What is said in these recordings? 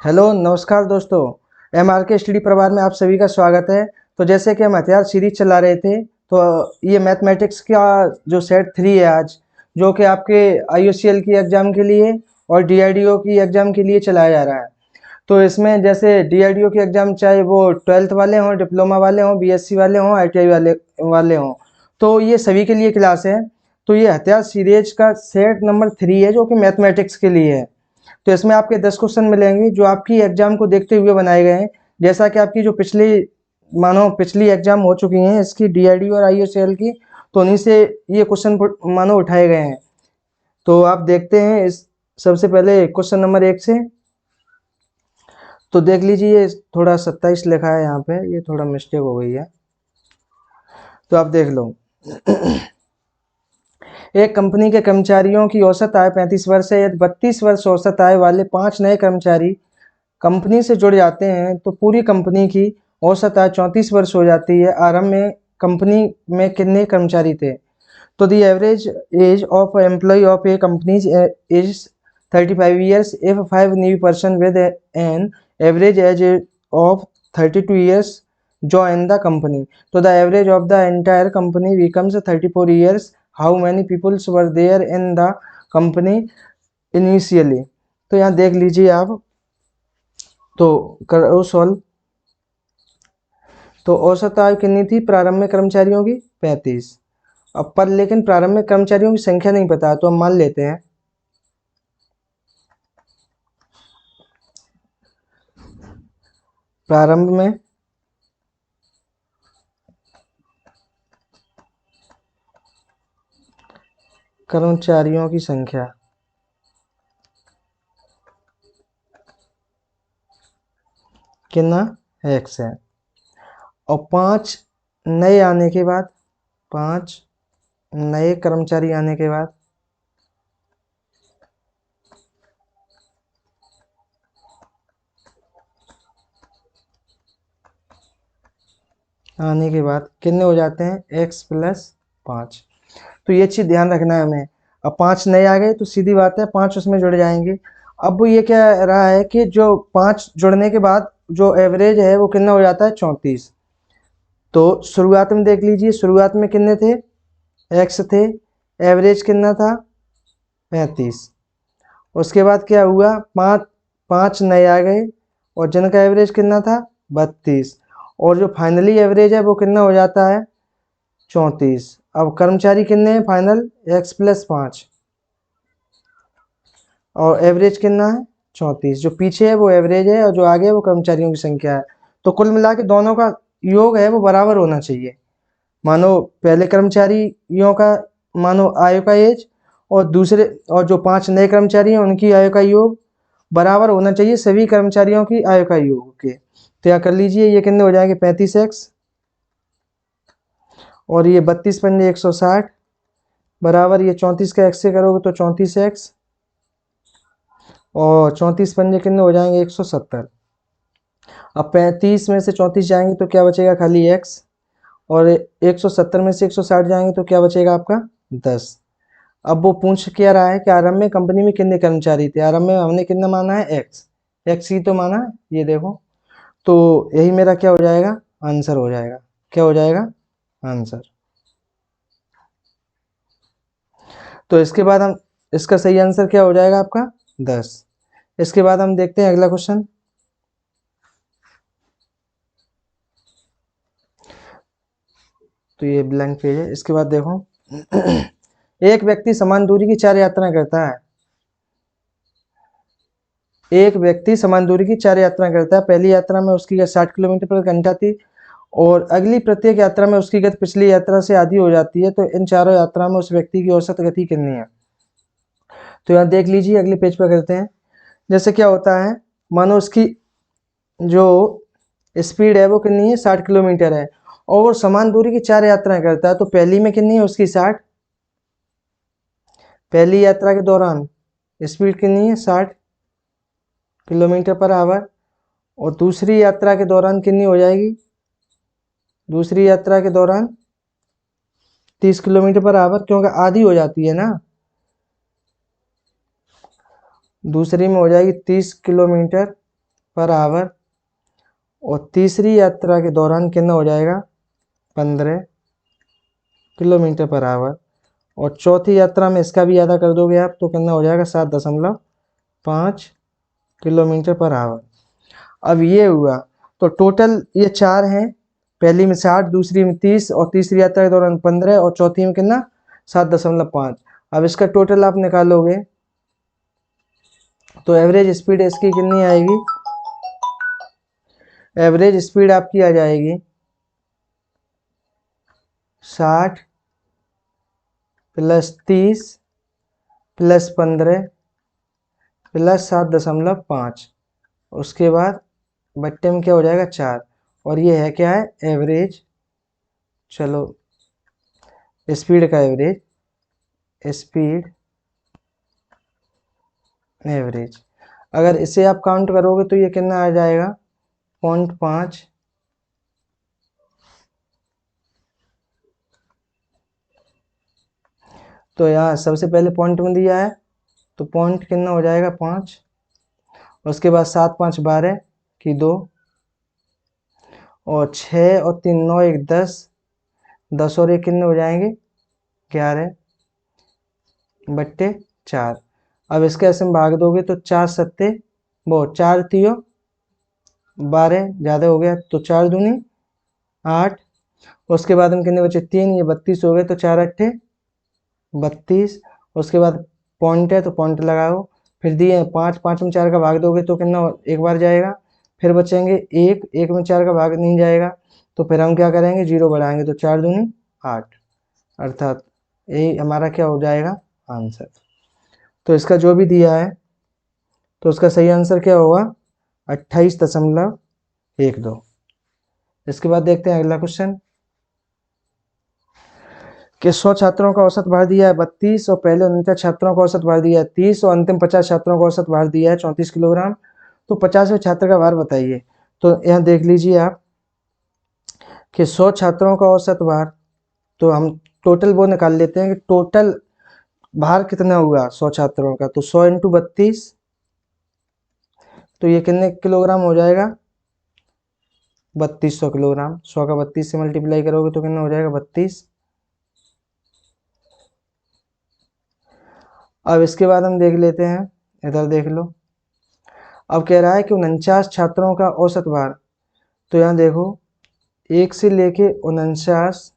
Hello नमस्कार दोस्तों। MR के स्टडी परिवार में आप सभी का स्वागत है। तो जैसे कि हम हथियार सीरीज चला रहे थे, तो ये मैथमेटिक्स का जो सेट 3 है आज, जो कि आपके आईयूसीएल की एग्ज़ाम के लिए और डीआरडीओ की एग्ज़ाम के लिए चलाया जा रहा है। तो इसमें जैसे डीआरडीओ की एग्ज़ाम चाहे वो 12th वाले हों, डिप्लोमा वाले हों, बीएससी वाले हों, आईटीआई वाले हों, तो ये सभी के लिए क्लास है। तो ये हथियार सीरीज का सेट नंबर 3 है, जो कि मैथमेटिक्स के लिए है। तो इसमें आपके 10 क्वेश्चन मिलेंगे जो आपकी एग्जाम को देखते हुए बनाए गए हैं। जैसा कि आपकी जो पिछली एग्जाम हो चुकी हैं इसकी डीआरडीओ और आईयूसीएल की, तो उन्हीं से ये क्वेश्चन मानो उठाए गए हैं। तो आप देखते हैं इस सबसे पहले क्वेश्चन नंबर 1 से। तो देख लीजिए, थोड़ा 27 लिखा है यहाँ पे, ये थोड़ा मिस्टेक हो गई है, तो आप देख लो। एक कंपनी के कर्मचारियों की औसत आय 35 वर्ष है। यदि 32 वर्ष औसत आय वाले 5 नए कर्मचारी कंपनी से जुड़ जाते हैं तो पूरी कंपनी की औसत आय 34 वर्ष हो जाती है। आरंभ में कंपनी में कितने कर्मचारी थे? तो the average age of employ of a company is 35 years if 5 new person with an average age of 32 years join the company. So the average of the entire company becomes 34 years. How many people were there in the company initially? तो यहाँ देख लीजिए आप, तो करो solve. तो औसत आयु कितनी थी प्रारंभ में कर्मचारियों की? 35। अब पर लेकिन प्रारंभ में कर्मचारियों की संख्या नहीं पता, तो हम मान लेते हैं प्रारंभ में कर्मचारियों की संख्या कितना? x है। और 5 नए आने के बाद, 5 नए कर्मचारी आने के बाद कितने हो जाते हैं? x plus 5। तो ये चीज़ ध्यान रखना है हमें। अब 5 नए आ गए तो सीधी बात है 5 उसमें जुड़ जाएंगे। अब वो ये क्या रहा है कि जो 5 जुड़ने के बाद जो एवरेज है वो कितना हो जाता है? 34। तो शुरुआत में देख लीजिए, शुरुआत में कितने थे? x थे। एवरेज कितना था? 35। उसके बाद क्या हुआ? 5 नए आ गए और जिनका एवरेज कितना था? 32। और जो फाइनली एवरेज है वो कितना हो जाता है? 34। अब कर्मचारी कितने हैं फाइनल? x प्लस 5 और एवरेज कितना है? 34। जो पीछे है वो एवरेज है और जो आगे है वो कर्मचारियों की संख्या है। तो कुल मिला के दोनों का योग है वो बराबर होना चाहिए। मानो पहले कर्मचारियों का मानो आयु का एज और दूसरे और जो 5 नए कर्मचारी हैं उनकी आयु का योग बराबर होना चाहिए सभी कर्मचारियों की आयु का योग के। तो यहाँ कर लीजिए, ये कितने हो जाएंगे? 35x और ये 32 पंजे 160 बराबर ये 34 का x से करोगे तो 34x और 34 पंजे कितने हो जाएंगे? 170। अब 35 में से 34 जाएंगे तो क्या बचेगा? खाली x। और 170 में से 160 जाएंगे तो क्या बचेगा आपका? 10। अब वो पूछ क्या रहा है कि आरंभ में कंपनी में कितने कर्मचारी थे? आरंभ में हमने कितना माना है? x ही तो माना है, ये देखो। तो यही मेरा क्या हो जाएगा? आंसर हो जाएगा। क्या हो जाएगा? आंसर। तो इसके बाद हम इसका सही आंसर क्या हो जाएगा आपका? 10। इसके बाद हम देखते हैं अगला क्वेश्चन। तो ये ब्लैंक पेज है। इसके बाद देखो एक व्यक्ति समान दूरी की 4 यात्राएं करता है। एक व्यक्ति समान दूरी की 4 यात्राएं करता है। पहली यात्रा में उसकी गति 60 किलोमीटर प्रति घंटा थी और अगली प्रत्येक यात्रा में उसकी गति पिछली यात्रा से आधी हो जाती है। तो इन चारों यात्रा में उस व्यक्ति की औसत गति कितनी है? तो यहाँ देख लीजिए, अगले पेज पर करते हैं। जैसे क्या होता है, मानो उसकी जो स्पीड है वो कितनी है? 60 किलोमीटर है और वो समान दूरी की 4 यात्राएं करता है। तो पहली में कितनी है उसकी? 60। पहली यात्रा के दौरान स्पीड कितनी है? 60 किलोमीटर पर आवर। और दूसरी यात्रा के दौरान कितनी हो जाएगी? दूसरी यात्रा के दौरान 30 किलोमीटर पर आवर, क्योंकि आधी हो जाती है ना। दूसरी में हो जाएगी 30 किलोमीटर पर आवर, और तीसरी यात्रा के दौरान कितना हो जाएगा 15 किलोमीटर पर आवर, और चौथी यात्रा में इसका भी आधा कर दोगे आप तो कितना हो जाएगा 7.5 किलोमीटर पर आवर। अब ये हुआ, तो टोटल ये 4 हैं, पहली में 60, दूसरी में 30, और तीसरी यात्रा के दौरान 15, और चौथी में कितना 7.5। अब इसका टोटल आप निकालोगे तो एवरेज स्पीड इसकी कितनी आएगी, एवरेज स्पीड आपकी आ जाएगी 60 + 30 + 15 + 7.5, उसके बाद बट्टे में क्या हो जाएगा 4, और ये है क्या है एवरेज, चलो स्पीड का एवरेज, स्पीड एवरेज। अगर इसे आप काउंट करोगे तो ये कितना आ जाएगा 0.5, तो यहाँ सबसे पहले पॉइंट में दिया है तो पॉइंट कितना हो जाएगा 5, उसके बाद 7 5 12 की 2, और 6 और 3 9 1 10, 10 और 1 कितने हो जाएंगे 11/4। अब इसके ऐसे में भाग दोगे तो 4 सत्ते वो 4 तियो 12, ज़्यादा हो गया तो 4 दूनी 8, उसके बाद हम कितने बचे 3, ये 32 हो गए तो 4 अट्ठे 32, उसके बाद पॉइंट है तो पॉइंट लगाओ, फिर दिए 5, 5 में 4 का भाग दोगे तो कितना एक बार जाएगा, फिर बचेंगे 1, 1 में 4 का भाग नहीं जाएगा, तो फिर हम क्या करेंगे 0 बढ़ाएंगे तो 4 दूनी 8, अर्थात यही हमारा क्या हो जाएगा आंसर। तो इसका जो भी दिया है तो उसका सही आंसर क्या होगा 28.12। इसके बाद देखते हैं अगला क्वेश्चन कि 100 छात्रों का औसत भार दिया है 32, और पहले 49 छात्रों का औसत भार दिया है 30, और अंतिम 50 छात्रों का औसत भार दिया है 34 किलोग्राम। तो 50वें छात्र का भार बताइए। तो यहाँ देख लीजिए आप कि 100 छात्रों का औसत भार, तो हम टोटल वो निकाल लेते हैं कि टोटल भार कितना हुआ 100 छात्रों का, तो 100 × 32, तो ये कितने किलोग्राम हो जाएगा 3200 किलोग्राम। 100 का 32 से मल्टीप्लाई करोगे तो कितना हो जाएगा 32। अब इसके बाद हम देख लेते हैं, इधर देख लो, अब कह रहा है कि 49 छात्रों का औसत भार, तो यहाँ देखो 1 से लेके 49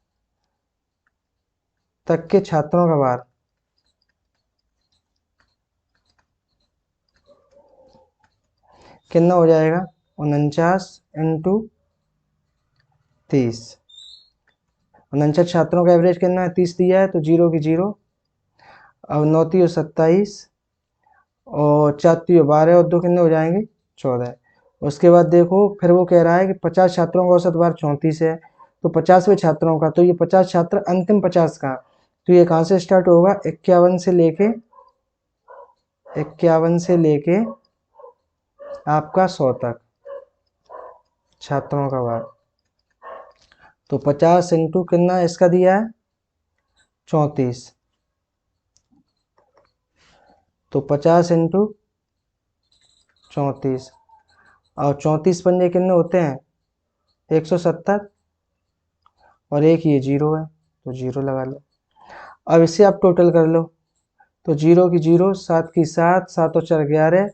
तक के छात्रों का भार कितना हो जाएगा 49 × 30। 49 छात्रों का एवरेज कितना है 30 दिया है तो 0 की 0, अब 9 × 27, और 4 × 12, और 2 कितने हो जाएंगे 14। उसके बाद देखो फिर वो कह रहा है कि 50 छात्रों का औसत भार 34 है, तो 50वें छात्रों का, तो ये 50 छात्र अंतिम 50 का, तो ये कहाँ से स्टार्ट होगा 51 से लेके आपका 100 तक छात्रों का भार। तो 50 × कितना इसका दिया है 34, तो 50 × 34, और 34 पंजे कितने होते हैं 170, और एक ये 0 है तो 0 लगा लो। अब इसे आप टोटल कर लो, तो 0 की 0, 7 की 7, 7 और 4 11,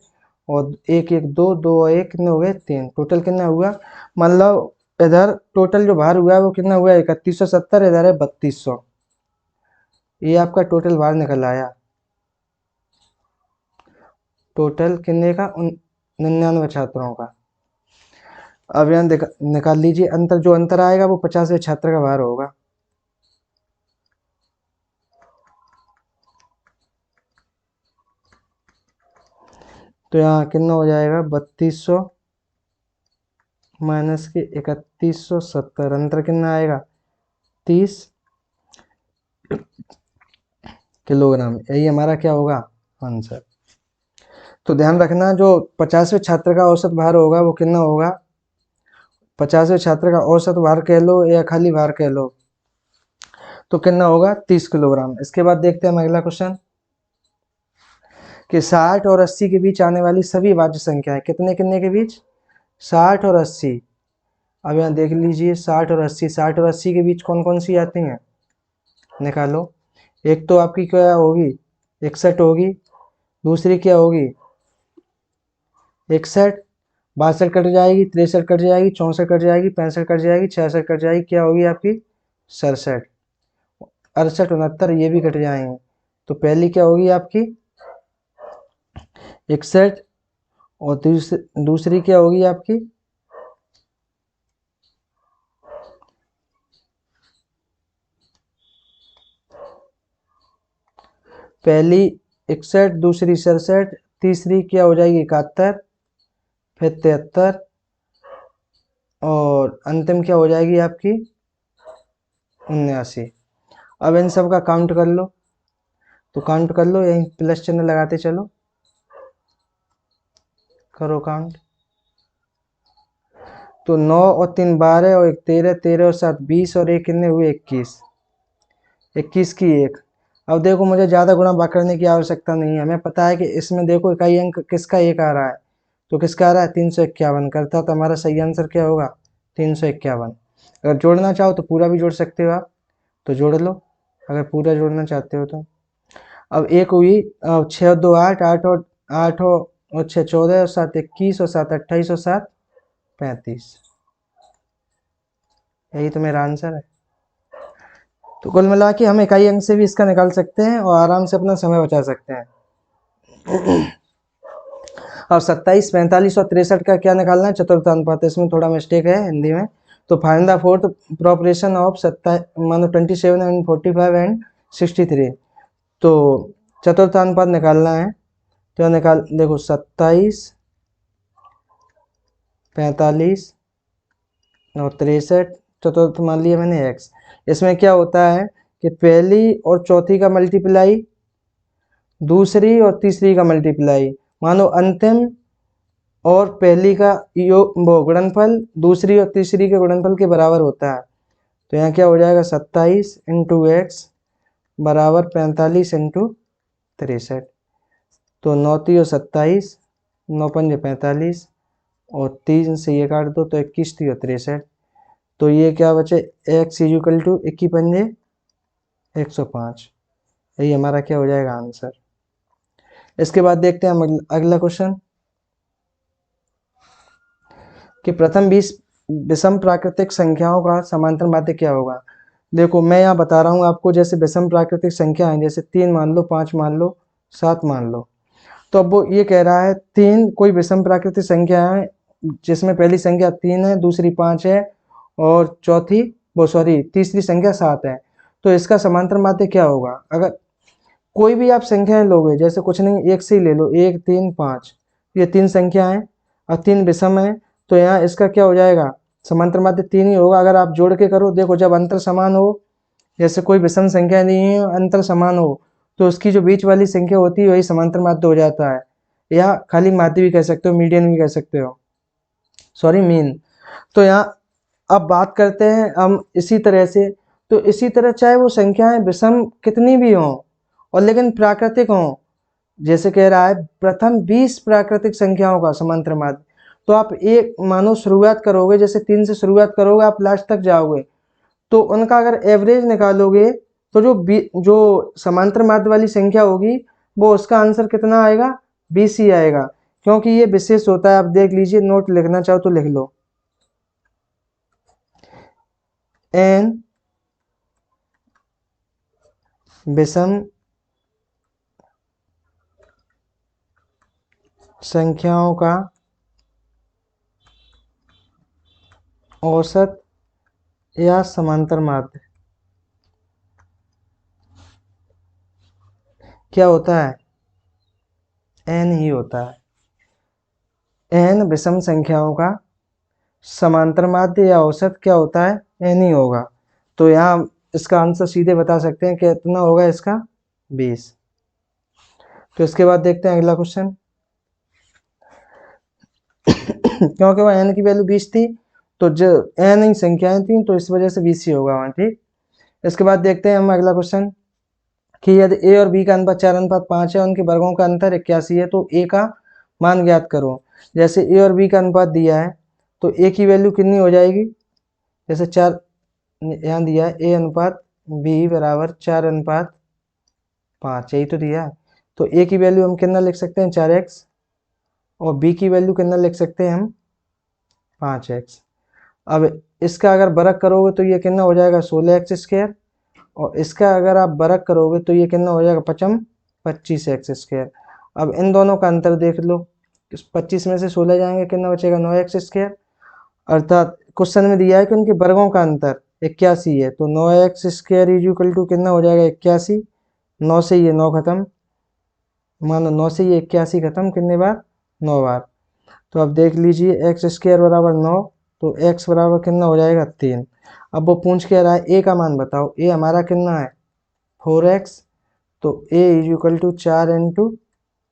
और 1 1 2, 2 और 1 कितने हो गए 3, टोटल कितना हुआ, मतलब इधर टोटल जो भार हुआ है वो कितना हुआ 3170, इधर है 3200, ये आपका टोटल भार निकल आया। टोटल कितने का 99 छात्रों का। अब यहाँ निकाल लीजिए अंतर, जो अंतर आएगा वो 50वें छात्र का भार होगा। तो यहाँ कितना हो जाएगा 3200 माइनस के 3170, अंतर कितना आएगा 30 किलोग्राम, यही हमारा क्या होगा आंसर। तो ध्यान रखना जो 50वें छात्र का औसत भार होगा वो कितना होगा, 50वें छात्र का औसत भार कह लो या खाली भार कह लो, तो कितना होगा 30 किलोग्राम। इसके बाद देखते हैं हम अगला क्वेश्चन कि 60 और 80 के बीच आने वाली सभी वाच्य संख्याएं, कितने कितने के बीच, 60 और 80। अब यहाँ देख लीजिए 60 और 80, 60 और 80 के बीच कौन कौन सी आती हैं, निकालो। एक तो आपकी क्या होगी, 61 होगी, दूसरी क्या होगी 61, 62 कट जाएगी, 63 कट जाएगी, 64 कट जाएगी, 65 कट जाएगी, 66 कट जाएगी, क्या होगी आपकी 67, 68, 69 ये भी कट जाएंगे। तो पहली क्या होगी आपकी 61, और दूसरी क्या होगी आपकी पहली 61, दूसरी 67, तीसरी क्या हो जाएगी 71, फिर 73, और अंतिम क्या हो जाएगी आपकी 79। अब इन सब का काउंट कर लो, तो काउंट कर लो, यहीं प्लस चिन्ह लगाते चलो, करो काउंट। तो 9 और 3 12 और 1 13, 13 और 7 20 और 1 कितने हुए 21, 21 की 1। अब देखो मुझे ज़्यादा गुणा भाग करने की आवश्यकता नहीं है, हमें पता है कि इसमें देखो इकाई अंक किसका 1 आ रहा है, तो किसका आ रहा है 351 करता, तो हमारा सही आंसर क्या होगा 351। अगर जोड़ना चाहो तो पूरा भी जोड़ सकते हो आप, तो जोड़ लो अगर पूरा जोड़ना चाहते हो तो। अब एक हुई 6 और 2 8, 8 और 6 14 और 7 21 और 7 28 और 7 35, यही तो मेरा आंसर है। तो कुल मिला के हम इकाई अंक से भी इसका निकाल सकते हैं और आराम से अपना समय बचा सकते हैं। अब 27, 45 और 63 का क्या निकालना है, चतुर्थानुपात, इसमें थोड़ा मिस्टेक है हिंदी में। तो find the fourth proportion of 27 and 45 and 63। तो चतुर्थानुपात निकालना है, तो निकाल देखो 27, 45 और 63, चतुर्थ मान लिया मैंने x। इसमें क्या होता है कि पहली और चौथी का मल्टीप्लाई, दूसरी और तीसरी का मल्टीप्लाई, मानो अंतिम और पहली का योग वो गुणनफल दूसरी और तीसरी के गुणनफल के बराबर होता है। तो यहाँ क्या हो जाएगा 27 इंटू एक्स बराबर 45 इंटू 63। तो 9 और 27, 9 पंजे 45 और 3 से ये काट दो तो 21 और 63। तो ये क्या बचे एक्स इक्वल टू 21 पंजे 105, यही हमारा क्या हो जाएगा आंसर। इसके बाद देखते हैं हम अगला क्वेश्चन कि प्रथम 20 विषम प्राकृतिक संख्याओं का समांतर माध्य क्या होगा। देखो मैं यहाँ बता रहा हूँ आपको, जैसे विषम प्राकृतिक संख्या है, जैसे 3 मान लो, 5 मान लो, 7 मान लो। तो अब वो ये कह रहा है 3 कोई विषम प्राकृतिक संख्या है जिसमें पहली संख्या 3 है, दूसरी 5 है और चौथी तीसरी संख्या 7 है। तो इसका समांतर माध्य क्या होगा। अगर कोई भी आप संख्याएं लोगे, जैसे कुछ नहीं एक से ही ले लो, 1 3 5, ये 3 संख्याएं और 3 विषम है, तो यहाँ इसका क्या हो जाएगा समांतर माध्य 3 ही होगा। अगर आप जोड़ के करो, देखो जब अंतर समान हो, जैसे कोई विषम संख्या नहीं है अंतर समान हो, तो उसकी जो बीच वाली संख्या होती है वही समांतर माध्य हो जाता है, या खाली माध्य भी कह सकते हो, मीडियन भी कह सकते हो, सॉरी मीन। तो यहाँ अब बात करते हैं हम इसी तरह से, तो इसी तरह चाहे वो संख्याएं विषम कितनी भी हों और लेकिन प्राकृतिक हों, जैसे कह रहा है प्रथम 20 प्राकृतिक संख्याओं का समांतर माध्य, तो आप एक मानो शुरुआत करोगे, जैसे 3 से शुरुआत करोगे आप लास्ट तक जाओगे, तो उनका अगर एवरेज निकालोगे तो जो समांतर माध्य वाली संख्या होगी वो उसका आंसर कितना आएगा 20 ही आएगा, क्योंकि ये विशेष होता है। आप देख लीजिए, नोट लिखना चाहो तो लिख लो, एन विषम संख्याओं का औसत या समांतर माध्य क्या होता है, एन ही होता है। एन विषम संख्याओं का समांतर माध्य या औसत क्या होता है, एन ही होगा। तो यहाँ इसका आंसर सीधे बता सकते हैं कितना होगा इसका 20। तो इसके बाद देखते हैं अगला क्वेश्चन। क्योंकि वह एन की वैल्यू 20 थी, तो जो एन ही संख्याएं थी तो इस वजह से 20 ही होगा वहाँ, ठीक। इसके बाद देखते हैं हम अगला क्वेश्चन कि यदि ए और बी का अनुपात 4:5 है, उनके वर्गों का अंतर 81 है, तो ए का मान ज्ञात करो। जैसे ए और बी का अनुपात दिया है तो ए की वैल्यू कितनी हो जाएगी, जैसे 4 यहाँ दिया है ए अनुपात बी बराबर 4:5, यही तो दिया है। तो ए की वैल्यू हम कितना लिख सकते हैं 4x, और बी की वैल्यू कितना लिख सकते हैं हम 5x। अब इसका अगर वर्ग करोगे तो ये कितना हो जाएगा 16x², और इसका अगर आप वर्ग करोगे तो ये कितना हो जाएगा 25x²। अब इन दोनों का अंतर देख लो, इस 25 में से 16 जाएंगे, कितना बचेगा 9x²। अर्थात क्वेश्चन में दिया है कि उनके वर्गों का अंतर 81 है, तो 9x² इक्वल टू कितना हो जाएगा 81। 9 से ये 9 खत्म, मानो 9 से ये 81 खत्म, कितने बार 9 बार। तो अब देख लीजिए x² बराबर 9, तो x बराबर कितना हो जाएगा 3। अब वो पूछ के रहा है ए का मान बताओ, ए हमारा कितना है 4x, तो a equal to 4 into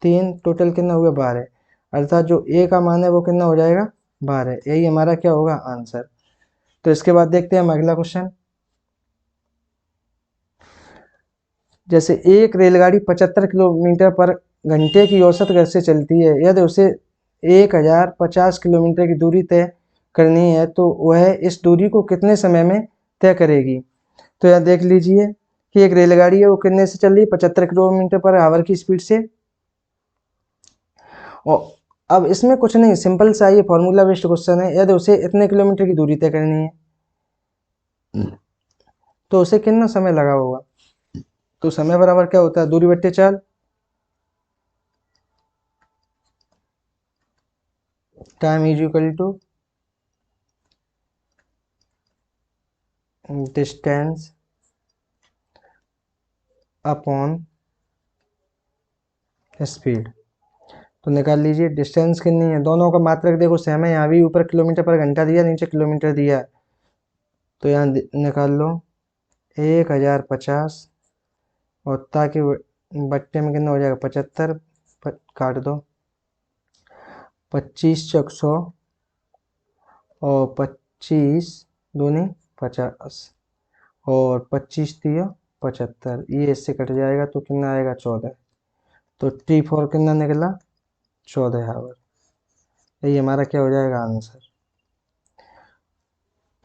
3, total कितना हुआ 12। अर्थात जो a का मान है वो कितना हो जाएगा 12, यही हमारा क्या होगा आंसर। तो इसके बाद देखते हैं हम अगला क्वेश्चन। जैसे एक रेलगाड़ी 75 किलोमीटर पर घंटे की औसत गति से चलती है, यदि उसे 1050 किलोमीटर की दूरी तय करनी है तो वह इस दूरी को कितने समय में तय करेगी। तो यहाँ देख लीजिए कि एक रेलगाड़ी है, वो कितने से चल रही है 75 किलोमीटर पर आवर की स्पीड से। और अब इसमें कुछ नहीं, सिंपल सा ये फॉर्मूला बेस्ड क्वेश्चन है। यदि उसे इतने किलोमीटर की दूरी तय करनी है तो उसे कितना समय लगा होगा। तो समय बराबर क्या होता है दूरी बट्टे चाल, time is equal to distance upon speed. तो निकाल लीजिए डिस्टेंस कितनी है, दोनों का मात्रक देखो सेम है, यहाँ भी ऊपर किलोमीटर पर घंटा दिया, नीचे किलोमीटर दिया है। तो यहाँ निकाल लो 1050, और ताकि बट्टे में कितना हो जाएगा 75, काट दो 25 चौक 100, और 25 दूनी 50, और 25 दिया 75, ये इससे कट जाएगा तो कितना आएगा 14। तो T4 कितना निकला 14 आवर, यही हमारा क्या हो जाएगा आंसर।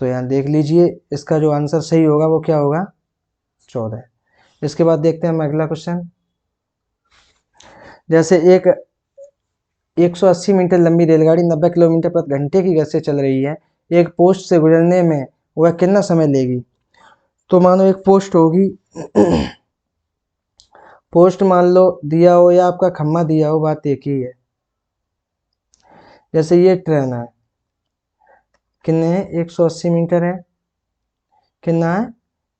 तो यहाँ देख लीजिए इसका जो आंसर सही होगा वो क्या होगा 14। इसके बाद देखते हैं हम अगला क्वेश्चन। जैसे एक 180 मीटर लंबी रेलगाड़ी 90 किलोमीटर प्रति घंटे की गति से चल रही है, एक पोस्ट से गुजरने में वह कितना समय लेगी। तो मानो एक पोस्ट होगी पोस्ट मान लो दिया हो या आपका खम्मा दिया हो, बात एक ही है। जैसे ये ट्रेन है, कितने है 180 मीटर है, कितना है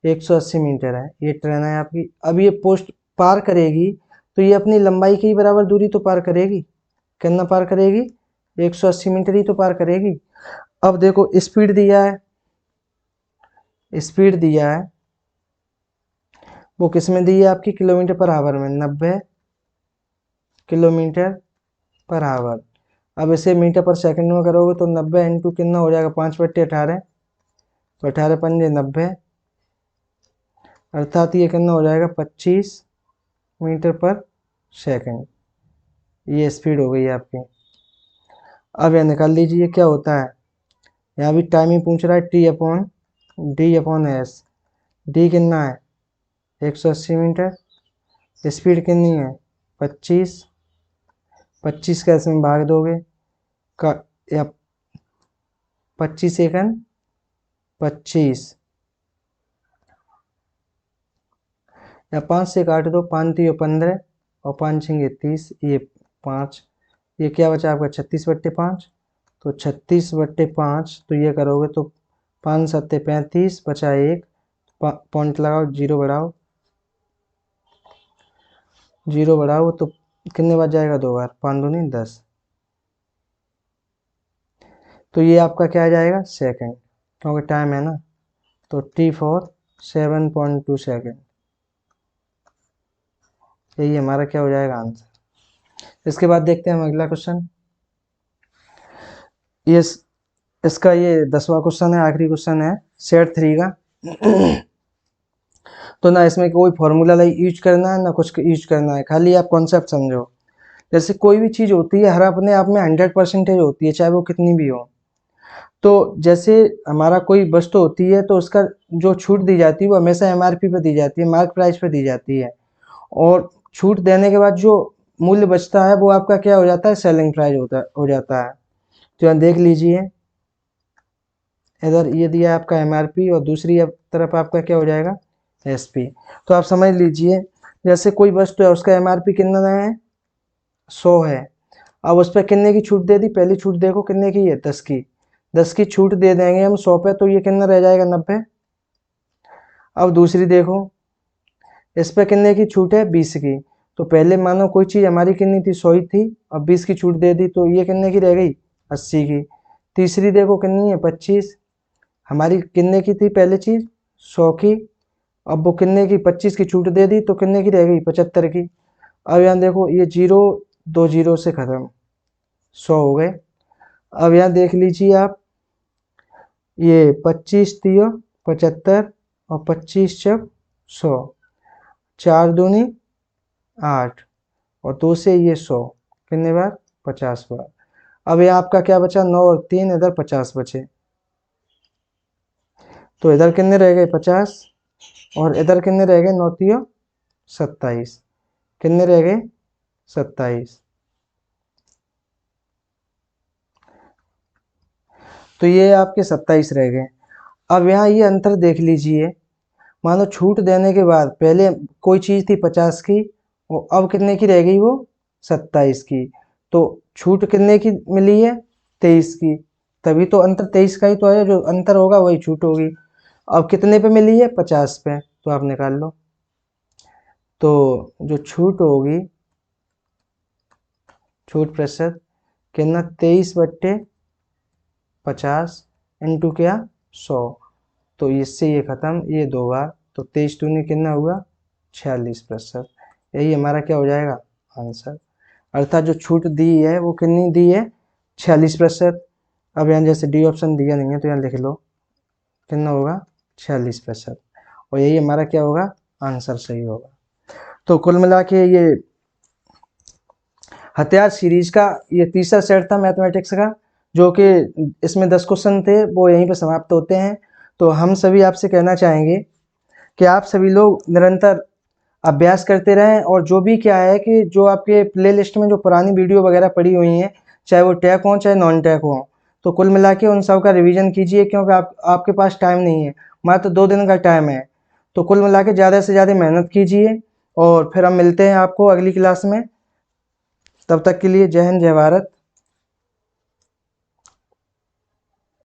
180 मीटर है, ये ट्रेन है आपकी। अब ये पोस्ट पार करेगी तो ये अपनी लंबाई के ही बराबर दूरी तो पार करेगी, कितना पार करेगी 180 मीटर ही तो पार करेगी। अब देखो स्पीड दिया है, स्पीड दिया है वो किस में दी है आपकी किलोमीटर पर आवर में, 90 किलोमीटर पर आवर। अब इसे मीटर पर सेकंड में करोगे तो 90 इंटू कितना हो जाएगा 5/18, तो 18 पंजे 90, अर्थात ये कितना हो जाएगा 25 मीटर पर सेकंड, ये स्पीड हो गई आपकी। अब यह निकाल लीजिए क्या होता है, यहाँ भी टाइम ही पूछ रहा है, T/D/S। डी कितना है 180 मीटर, स्पीड कितनी है 25, 25 का इसमें भाग दोगे का या 25 सेकंड 25, या 5 से काट दो, 5 3 15, और 5 6 30, ये 5, ये क्या बचा आपका 36/5। तो 36/5, तो ये करोगे तो 5 7 35, बचा 1, पॉइंट लगाओ, जीरो बढ़ाओ, जीरो बढ़ाओ तो कितने बार जाएगा 2 बार, 5 दूनी 10। तो ये आपका क्या आ जाएगा सेकंड, क्योंकि टाइम है ना। तो T4 7.2 सेकंड, यही हमारा क्या हो जाएगा आंसर। इसके बाद देखते हैं हम अगला क्वेश्चन। ये इसका ये 10वां क्वेश्चन है, आखिरी क्वेश्चन है सेट 3 का। तो ना इसमें कोई फॉर्मूला यूज करना है ना कुछ यूज करना है, खाली आप कॉन्सेप्ट समझो। जैसे कोई भी चीज़ होती है हर अपने आप में 100% होती है, चाहे वो कितनी भी हो। तो जैसे हमारा कोई वस्तु होती है तो उसका जो छूट दी जाती है वो हमेशा एमआरपी पे दी जाती है, मार्क प्राइस पे दी जाती है। और छूट देने के बाद जो मूल्य बचता है वो आपका क्या हो जाता है, सेलिंग प्राइस हो जाता है। तो यहाँ देख लीजिए, इधर ये दिया आपका एमआरपी और दूसरी तरफ आपका क्या हो जाएगा, एसपी। तो आप समझ लीजिए, जैसे कोई वस्तु है उसका एमआरपी कितना है, 100 है। अब उस पर कितने की छूट दे दी, पहली छूट देखो कितने की है, 10 की। 10 की छूट दे देंगे हम 100 पे, तो ये कितना रह जाएगा, 90। अब दूसरी देखो, इस पे कितने की छूट है, 20 की। तो पहले मानो कोई चीज़ हमारी कितनी थी, 100 ही थी, अब 20 की छूट दे दी तो ये कितने की रह गई, 80 की। तीसरी देखो कितनी है, 25। हमारी कितने की थी पहले चीज़, 100 की, अब वो कितने की, 25 की छूट दे दी तो कितने की रह गई, 75 की। अब यहाँ देखो ये जीरो, 2 जीरो से ख़त्म, 100 हो गए। अब यहाँ देख लीजिए आप, ये 25 दियो 75 और 25 जब 100, 4 दूनी 8 और 2 से ये 100, कितने बार, 50 बार। अब ये आपका क्या बचा, 9 और 3, इधर 50 बचे। तो इधर कितने रह गए, 50 और इधर कितने रह गए, 9 तियो 27, कितने रह गए, 27। तो ये आपके 27 रह गए। अब यहाँ ये अंतर देख लीजिए, मानो छूट देने के बाद पहले कोई चीज़ थी 50 की और अब कितने की रह गई, वो 27 की। तो छूट कितने की मिली है, 23 की। तभी तो अंतर 23 का ही तो है, जो अंतर होगा वही छूट होगी। अब कितने पे मिली है, 50 पे, तो आप निकाल लो। तो जो छूट होगी, छूट प्रतिशत कितना, 23/50 इंटू क्या, 100। तो इससे ये ख़त्म, ये 2 बार, तो 23 दूनी कितना हुआ, 46%। यही हमारा क्या हो जाएगा, आंसर। अर्थात जो छूट दी है वो कितनी दी है, 46%। अब यहाँ जैसे डी ऑप्शन दिया नहीं है तो यहाँ लिख लो, कितना होगा, 46%। और यही हमारा क्या होगा, आंसर सही होगा। तो कुल मिला के ये हथियार सीरीज का ये तीसरा सेट था मैथमेटिक्स का, जो कि इसमें 10 क्वेश्चन थे, वो यहीं पे समाप्त होते हैं। तो हम सभी आपसे कहना चाहेंगे कि आप सभी लोग निरंतर अभ्यास करते रहें, और जो भी क्या है कि जो आपके प्लेलिस्ट में जो पुरानी वीडियो वगैरह पड़ी हुई हैं, चाहे वो टैग हो चाहे नॉन टैग हो, तो कुल मिला के उन सब का रिवीजन कीजिए, क्योंकि आपके पास टाइम नहीं है, मात्र 2 दिन का टाइम है। तो कुल मिला के ज़्यादा से ज़्यादा मेहनत कीजिए, और फिर हम मिलते हैं आपको अगली क्लास में। तब तक के लिए जय हिंद, जय भारत।